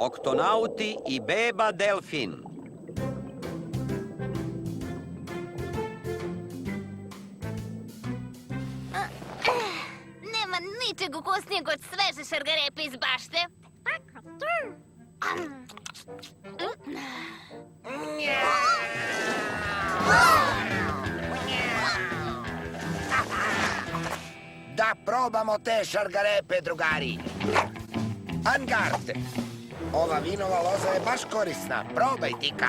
Oktonauti i beba delfin. Nema ničeg ukusnijeg od sveže šargarepe iz bašte. Da probamo te šargarepe, drugari. Angard! Ova vinova loza je baš korisna. Probaj, Tika.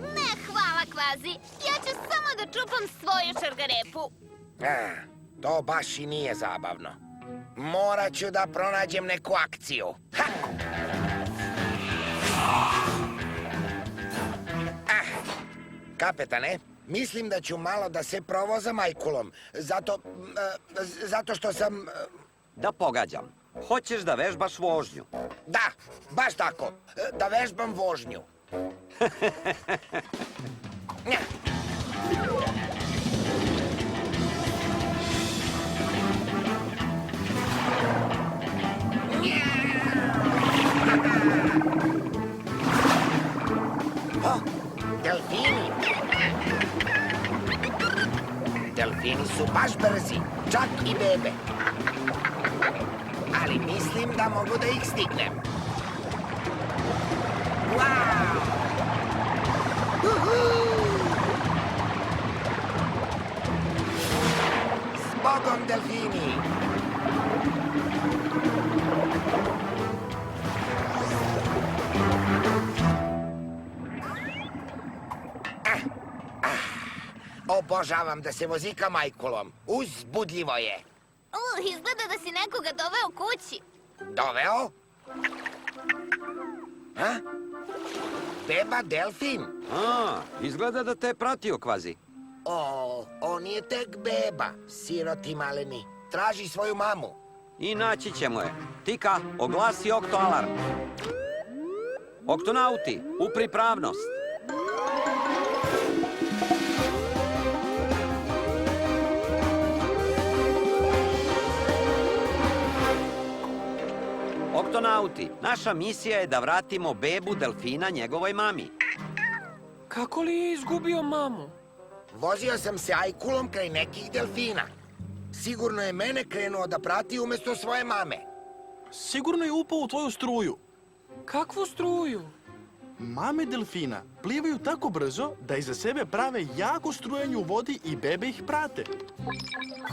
Ne, hvala, Kvazi. Ja ću samo da čupam svoju šargarepu. To baš i nije zabavno. Morat ću da pronađem neku akciju. Kapetane, mislim da ću malo da se provozam Ajkulom. Zato što sam... Da pogađam. Hoćeš da vežbaš vožnju? Da, baš tako. Da vežbam vožnju. Delfini. Delfini su baš brzi, čak i bebe. Ali mislim da mogu da ih stignem. Wow! S Bogom, delfini! Obožavam da se vozikam Ajkulom. Uzbudljivo je. Izgleda da si nekoga doveo kući. Doveo? Beba delfin? Izgleda da te je pratio, Kvazi. On je tek beba, siroti maleni. Traži svoju mamu. I naći ćemo je. Tika, oglasi oktoalarm. Oktonauti, u pripravnost. Oktonauti, naša misija je da vratimo bebu delfina njegovoj mami. Kako li je izgubio mamu? Vozio sam se Ajkulom kraj nekih delfina. Sigurno je mene krenuo da prati umjesto svoje mame. Sigurno je upao u tvoju struju. Kakvu struju? Mame delfina plivaju tako brzo da iza sebe prave jako strujenje u vodi i bebe ih prate.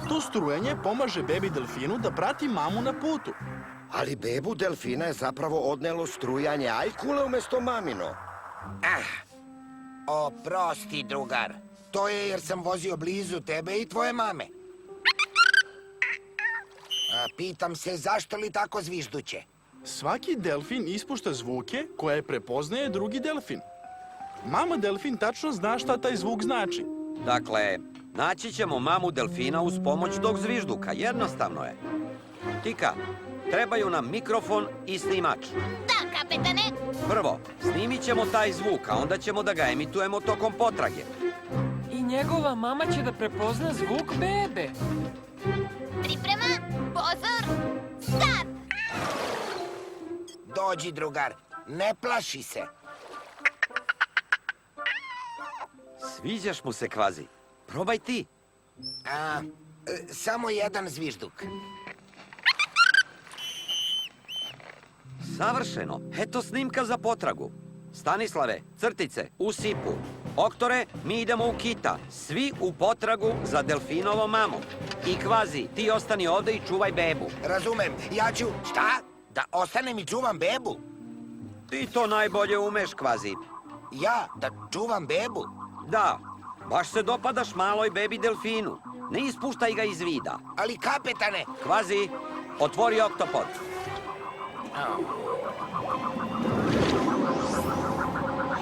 To strujenje pomaže bebi delfinu da prati mamu na putu. Ali bebu delfina je zapravo odnelo strujanje Ajkule umjesto mamino. Oprosti, drugar. To je jer sam vozio blizu tebe i tvoje mame. Pitam se zašto li tako zvižduće? Svaki delfin ispušta zvuke koje prepoznaje drugi delfin. Mama delfin tačno zna šta taj zvuk znači. Dakle, naći ćemo mamu delfina uz pomoć tog zvižduka. Jednostavno je. Tika, trebaju nam mikrofon i snimač. Da, kapetane. Prvo, snimit ćemo taj zvuk, a onda ćemo da ga emitujemo tokom potrage. I njegova mama će da prepozna zvuk bebe. Priprema, pozor, start! Dođi, drugar. Ne plaši se. Sviđaš mu se, Kvazi. Probaj ti. Samo jedan zvižduk. Savršeno. Eto snimka za potragu. Stanislave, crtice, u sipu. Oktore, mi idemo u kita. Svi u potragu za delfinovom mamom. I Kvazi, ti ostani ovde i čuvaj bebu. Razumem. Ja ću... Šta? Da ostanem i čuvam bebu? Ti to najbolje umeš, Kvazi. Ja? Da čuvam bebu? Da, baš se dopadaš maloj bebi delfinu. Ne ispuštaj ga iz vida. Ali kapetane... Kvazi, otvori oktopod.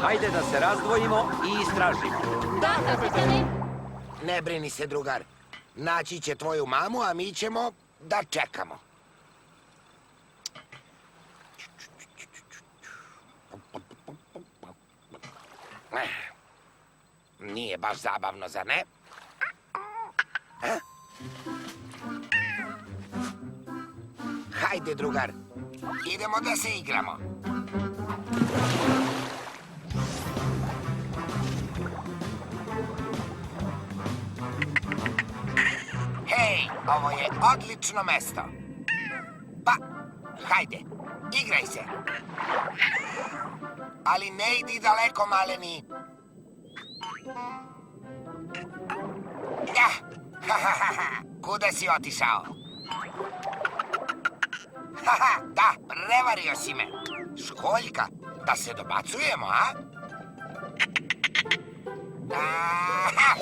Hajde da se razdvojimo i istražimo. Da, kapetane. Ne brini se, drugar. Naći će tvoju mamu, a mi ćemo da čekamo. Nije baš zabavno, zar ne? Hajde, drugar. Idemo da se igramo. Ovo je odlično mesto. Pa, hajde, igraj se. Ali ne idi daleko, maleni. Kuda si otišao? Da, prevario si me. Školjka, da se dobacujemo, a? Aha!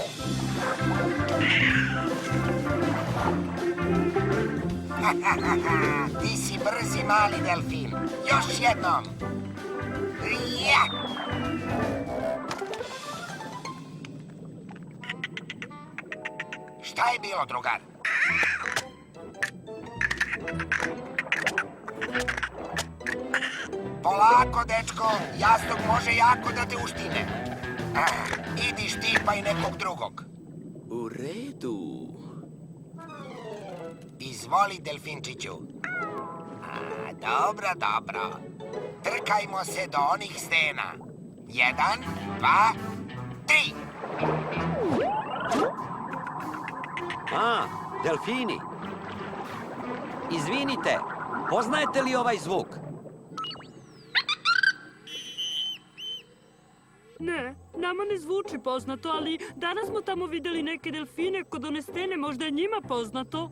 Ti si brzi mali delfin. Još jednom. Ja! Šta je bilo, drugar? Polako, dečko, jastuk može jako da te uštine. Idi štipaj nekog drugog. U redu. Izvoli, delfinčiću. Dobro, dobro. Trkajmo se do onih stena. 1, 2, 3. Delfini. Izvinite, poznajete li ovaj zvuk? Ne, nama ne zvuči poznato, ali danas smo tamo videli neke delfine kod one stene, možda je njima poznato.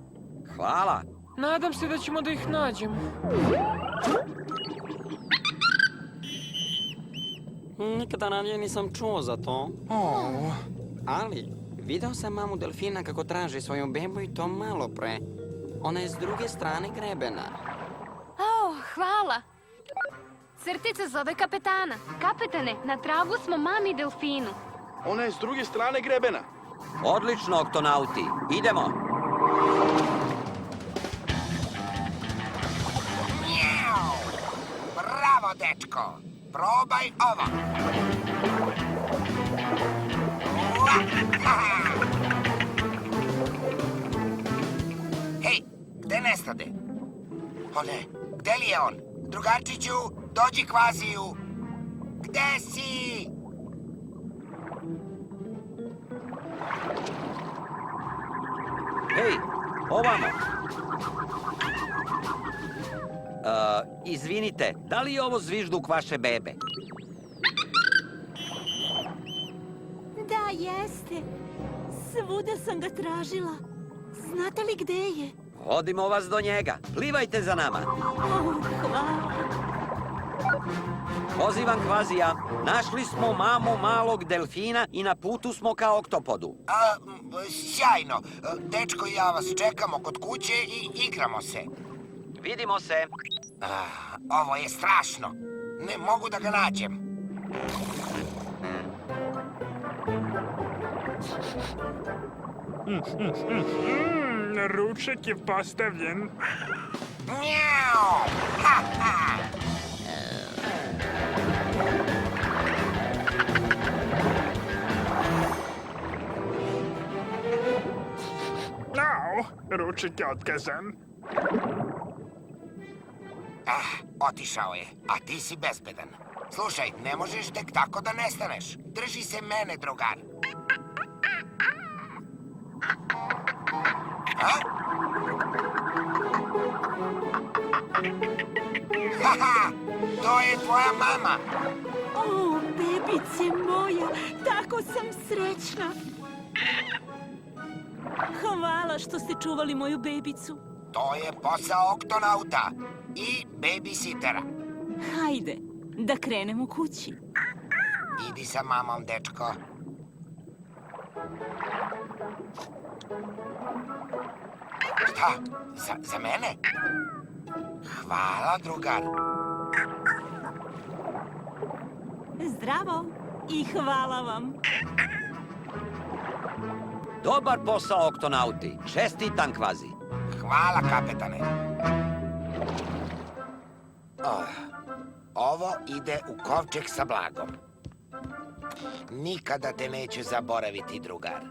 Hvala. Nadam se da ćemo da ih nađemo. Nikada ranije nisam čuo za to. O, Ali, video sam mamu delfina kako traži svoju bebu i to malo pre. Ona je s druge strane grebena. Hvala. Crtica zove kapetana. Kapetane, na tragu smo mami delfinu. ona je s druge strane grebena. Odlično, oktonauti. Idemo. Mjau. Bravo, dečko. Probaj ovo. Hej, gde nestade? O ne, gde li je on? Drugarčiću, dođi kvaziju. Gde si? Hej, ovamo. Izvinite, da li je ovo zvižduk vaše bebe? Da, jeste. Svuda sam ga tražila. Znate li gde je? Vodimo vas do njega. Plivajte za nama. Hvala. Pozivam Kvazija. Našli smo mamu malog delfina i na putu smo ka oktopodu. Sjajno. Dečko i ja vas čekamo kod kuće i igramo se. Vidimo se. Ovo je strašno. Ne mogu da ga nađem. Ručak je postavljen. Mjau! Ha, ha! Au, ručak je otkazan. Otišao je, a ti si bezbedan. Slušaj, ne možeš tek tako da nestaneš. Drži se mene, drugar. Haha, to je tvoja mama. O, bebice moja, tako sam srećna. Hvala što ste čuvali moju bebicu. To je posao oktonauta i babysitera. Hajde, da krenemo kući. Idi sa mamom, dečko. Šta? Za mene? Hvala, drugar. Zdravo i hvala vam. Dobar posao, oktonauti. Čestitam, Kvazi. Hvala, kapetane. Ovo ide u kovčeg sa blagom. Nikada te neću zaboraviti, drugar.